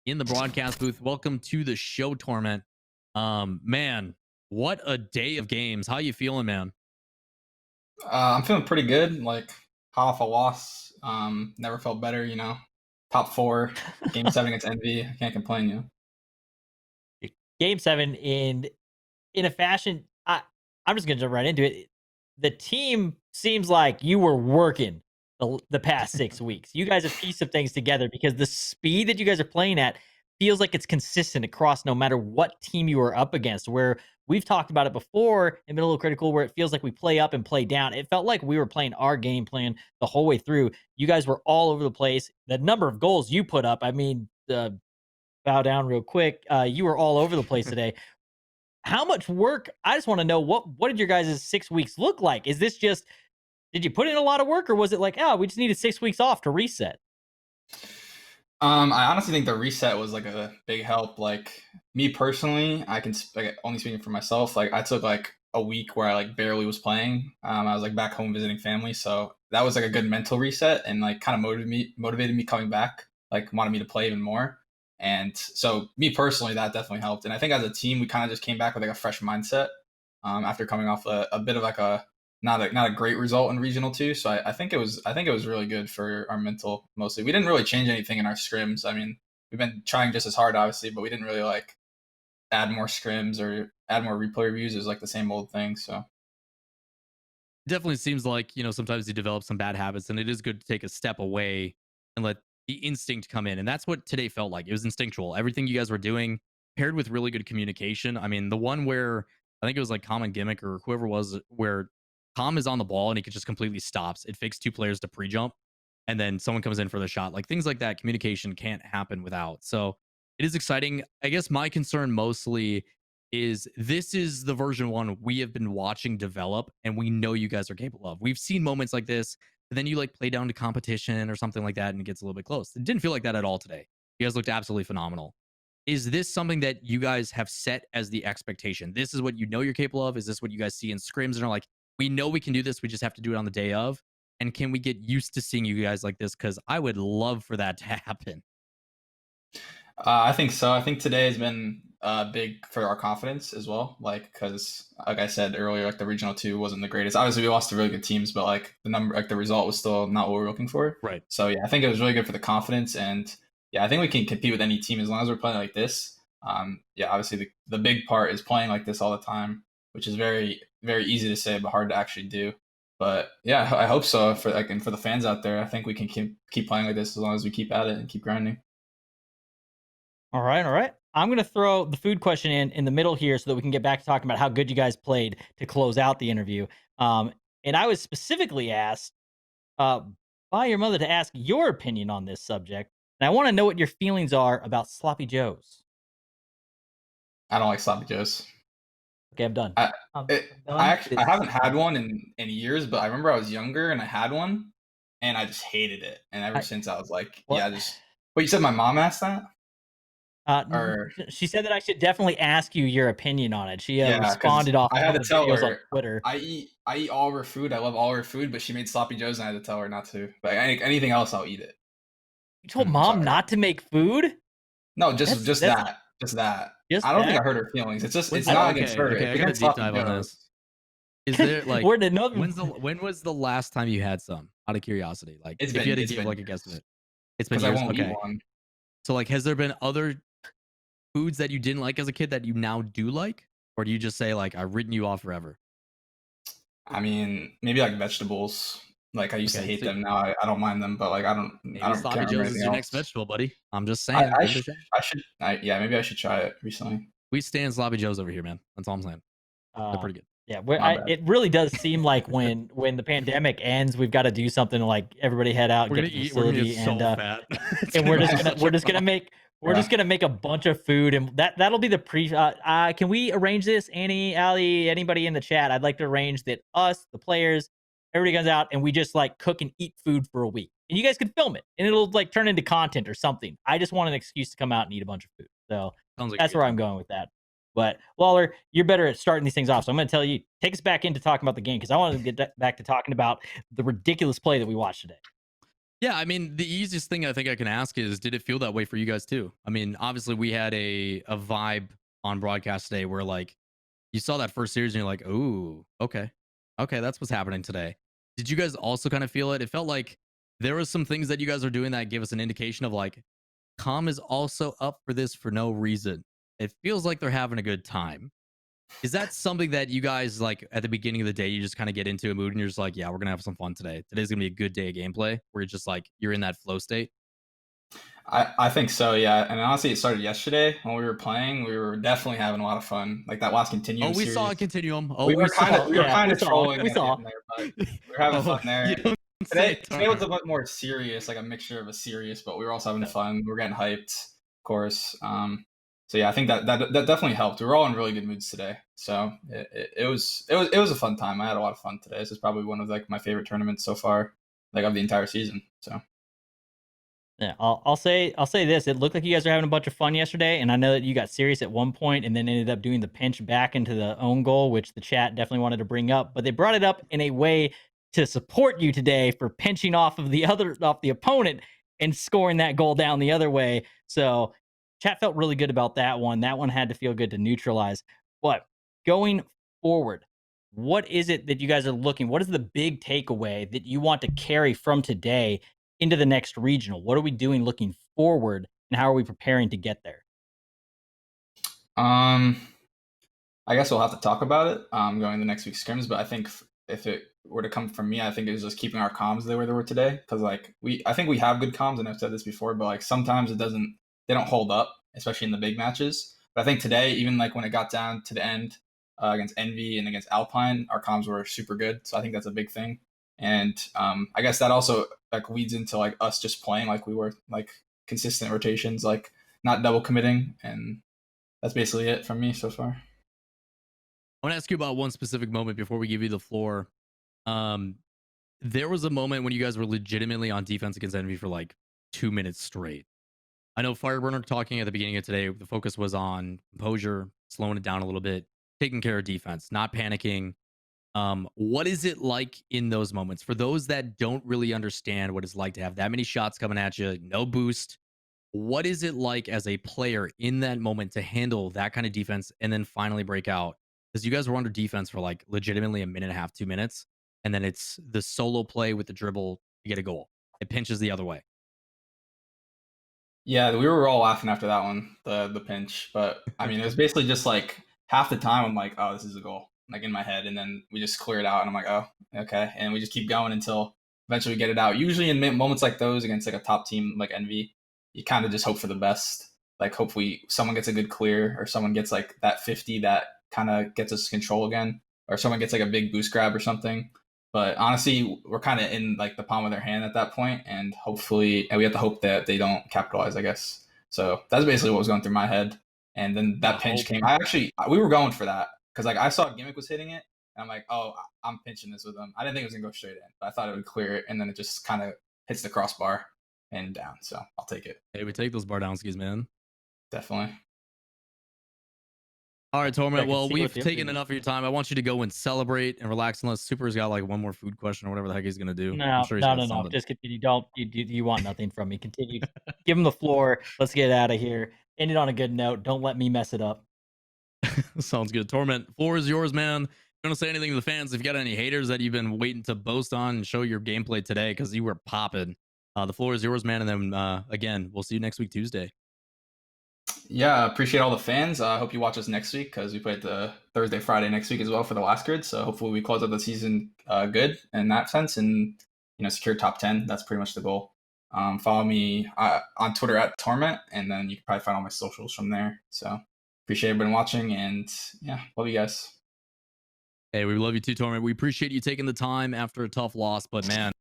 in the broadcast booth. Welcome to the show, Torment. Man, what a day of games. How you feeling, man? I'm feeling pretty good. Like hot off a loss. Never felt better. Top four, game seven against Envy. I can't complain. Game 7 in a fashion, I'm just gonna jump right into it. The team seems like you were working the past 6 weeks. You guys have pieced some things together because the speed that you guys are playing at feels like it's consistent across no matter what team you are up against, where we've talked about it before and been a little critical where it feels like we play up and play down. It felt like we were playing our game plan the whole way through. You guys were all over the place. The number of goals you put up, I mean, bow down real quick. You were all over the place today. How much work? I just want to know what did your guys' 6 weeks look like? Is this just did you put in a lot of work or was it like, oh, we just needed 6 weeks off to reset? I honestly think the reset was like a big help. Like me personally, I can only speaking for myself. Like I took like a week where I like barely was playing. I was like back home visiting family, so that was like a good mental reset and like kind of motivated me coming back. Like wanted me to play even more. And so me personally, that definitely helped. And I think as a team, we kind of just came back with like a fresh mindset after coming off a bit of like a not a great result in regional two. So I think it was really good for our mental mostly. We didn't really change anything in our scrims. I mean, we've been trying just as hard obviously, but we didn't really like add more scrims or add more replay reviews. It was like the same old thing. So Definitely seems like, sometimes you develop some bad habits and it is good to take a step away and let the instinct come in. And that's what today felt like. It was instinctual. Everything you guys were doing paired with really good communication. I mean, the one where I think it was like Common Gimmick or whoever it was where Tom is on the ball and he could just completely stops. It fakes two players to pre-jump and then someone comes in for the shot. Like things like that, communication can't happen without. So it is exciting. I guess my concern mostly is this is the version one we have been watching develop and we know you guys are capable of. We've seen moments like this, and then you like play down to competition or something like that and it gets a little bit close. It didn't feel like that at all today. You guys looked absolutely phenomenal. Is this something that you guys have set as the expectation? This is what you know you're capable of? Is this what you guys see in scrims and are like, we know we can do this, we just have to do it on the day of? And can we get used to seeing you guys like this? Because I would love for that to happen. I think so. I think today has been big for our confidence as well. Like, because like I said earlier, like the regional two wasn't the greatest. Obviously, we lost to really good teams, but like the result was still not what we were looking for. Right. So yeah, I think it was really good for the confidence, and yeah, I think we can compete with any team as long as we're playing like this. Yeah, obviously the big part is playing like this all the time, which is very very easy to say but hard to actually do. But yeah, I hope so for like and for the fans out there. I think we can keep playing like this as long as we keep at it and keep grinding. All right, all right. I'm gonna throw the food question in the middle here so that we can get back to talking about how good you guys played to close out the interview. And I was specifically asked uh, by your mother to ask your opinion on this subject, and I want to know what your feelings are about sloppy joes. I don't like sloppy joes. Okay, I'm done. I I'm it, I done. actually I haven't had one in years, but I remember I was younger and I had one, and I just hated it. And ever I since I was like, what? yeah, just wait. You said my mom asked that, or She said that I should definitely ask you your opinion on it. She yeah, because responded off I of had one to of the tell videos on her Twitter. I eat all her food. I love all her food, but she made sloppy joes, and I had to tell her not to. But anything else, I'll eat it. You told I'm mom sorry. not to make food? No, just That's just that. just I don't think that. I hurt her feelings. It's just When's it's the not against okay, her. okay, It's I got a against deep sloppy dive on joes. this. Is there like We're in another. when was the last time you had some? Out of curiosity, like if you had to It's give been like a years guesstimate, it's been because I years. won't eat Okay, one. so like, has there been other foods that you didn't like as a kid that you now do like, or do you just say like I've written you off forever? I mean, maybe like vegetables. Like I used to Okay, hate so them. Now I don't mind them, but like I maybe don't sloppy can't remember joes is anything your next else. vegetable, buddy. I'm just I, saying. I Give it a should shot. yeah, maybe I should try it recently. We stand sloppy joes over here, man. That's all I'm saying. They're Uh, pretty good. yeah, My bad. it really does seem like when the pandemic ends, we've got to do something like everybody head out, We're get gonna to the eat. We're gonna get facility, so fat. It's and gonna be we're such a just gonna problem. make Yeah. a bunch of food, and that'll be the pre. Can we arrange this? Annie, Ali, anybody in the chat? I'd like to arrange that us, the players, everybody comes out, and we just like cook and eat food for a week, and you guys can film it, and it'll like turn into content or something. I just want an excuse to come out and eat a bunch of food, so Sounds like a that's good where I'm time. going with that. But Lawler, you're better at starting these things off, so I'm going to tell you, take us back into talking about the game because I want to get back to talking about the ridiculous play that we watched today. Yeah, I mean, the easiest thing I think I can ask is, did it feel that way for you guys too? I mean, obviously we had a vibe on broadcast today where like you saw that first series and you're like, "Ooh, okay. Okay, that's what's happening today." Did you guys also kind of feel it? It felt like there was some things that you guys are doing that gave us an indication of like Calm is also up for this for no reason. It feels like they're having a good time. Is that something that you guys like at the beginning of the day, you just kind of get into a mood and you're just like, yeah, we're gonna have some fun today. Today's gonna be a good day of gameplay where you're just like you're in that flow state. I think so, yeah. And honestly, it started yesterday when we were playing. We were definitely having a lot of fun. Like that last Oh, Continuum we saw series. a continuum. Oh, We we were saw. kind of we were Yeah, kind we of saw. trolling We saw. in there, but we were having fun Oh, you there. don't say Today was a Torment. bit more serious, like a mixture of a serious, but we were also having fun. We were getting hyped, of course. So yeah, I think that definitely helped. We were all in really good moods today, so it was a fun time. I had a lot of fun today. This is probably one of like my favorite tournaments so far, like of the entire season. So Yeah, I'll say this. It looked like you guys were having a bunch of fun yesterday, and I know that you got serious at one point and then ended up doing the pinch back into the own goal, which the chat definitely wanted to bring up. But they brought it up in a way to support you today for pinching off of the opponent and scoring that goal down the other way. So chat felt really good about that one. That one had to feel good to neutralize. But going forward, what is it that you guys are looking? What is the big takeaway that you want to carry from today into the next regional? What are we doing looking forward, and how are we preparing to get there? um, I guess we'll have to talk about it going to next week's scrims. But I think if it were to come from me, I think it was just keeping our comms the way they were today. Because like I think we have good comms, and I've said this before, but like sometimes they don't hold up, especially in the big matches. But I think today, even like when it got down to the end against Envy and against Alpine, our comms were super good. So I think that's a big thing. And I guess that also like leads into like us just playing like we were, like consistent rotations, like not double committing, and that's basically it from me so far. I want to ask you about one specific moment before we give you the floor. Um, there was a moment when you guys were legitimately on defense against Envy for like 2 minutes straight. I know Fireburner talking at the beginning of today, the focus was on composure, slowing it down a little bit, taking care of defense, not panicking. What is it like in those moments for those that don't really understand what it's like to have that many shots coming at you, no boost? What is it like as a player in that moment to handle that kind of defense and then finally break out? Because you guys were under defense for like legitimately a minute and a half, 2 minutes, and then it's the solo play with the dribble to get a goal. It pinches the other way. Yeah, we were all laughing after that one, the pinch. But I mean, it was basically just like half the time I'm like, oh, this is a goal, like in my head, and then we just clear it out, and I'm like, oh, okay, and we just keep going until eventually we get it out. Usually in moments like those against like a top team like Envy, you kind of just hope for the best. Like hopefully someone gets a good clear, or someone gets like that 50 that kind of gets us control again, or someone gets like a big boost grab or something. But honestly, we're kind of in like the palm of their hand at that point, and hopefully, and we have to hope that they don't capitalize, I guess. So that's basically what was going through my head. And then The that pinch hope. came. We were going for that because like I saw Gimmick was hitting it, and I'm like, oh, I'm pinching this with him. I didn't think it was gonna go straight in, but I thought it would clear it, and then it just kind of hits the crossbar and down. So I'll take it, Hey, we take those Bardowskis, man. definitely. All right, I Torment. can Well, see we've what the taken update is. enough of your time. I want you to go and celebrate and relax, unless Super's got like one more food question or whatever the heck he's gonna do. I'm No, sure he's no, got no, no. something. Just continue. Don't you want nothing from me? Continue. Give him the floor. Let's get out of here. End it on a good note. Don't let me mess it up. Sounds good. Torment, floor is yours, man. You want to say anything to the fans? If you got any haters that you've been waiting to boast on and show your gameplay today because you were popping, the floor is yours, man. And then again, we'll see you next week, Tuesday. Yeah, appreciate all the fans. I hope you watch us next week because we play the Thursday, Friday next week as well for the last grid. So hopefully we close out the season good in that sense, and secure top 10. That's pretty much the goal. Follow me on Twitter at Torment, and then you can probably find all my socials from there. So appreciate everybody watching, and yeah, love you guys. Hey, we love you too, Torment. We appreciate you taking the time after a tough loss, but man,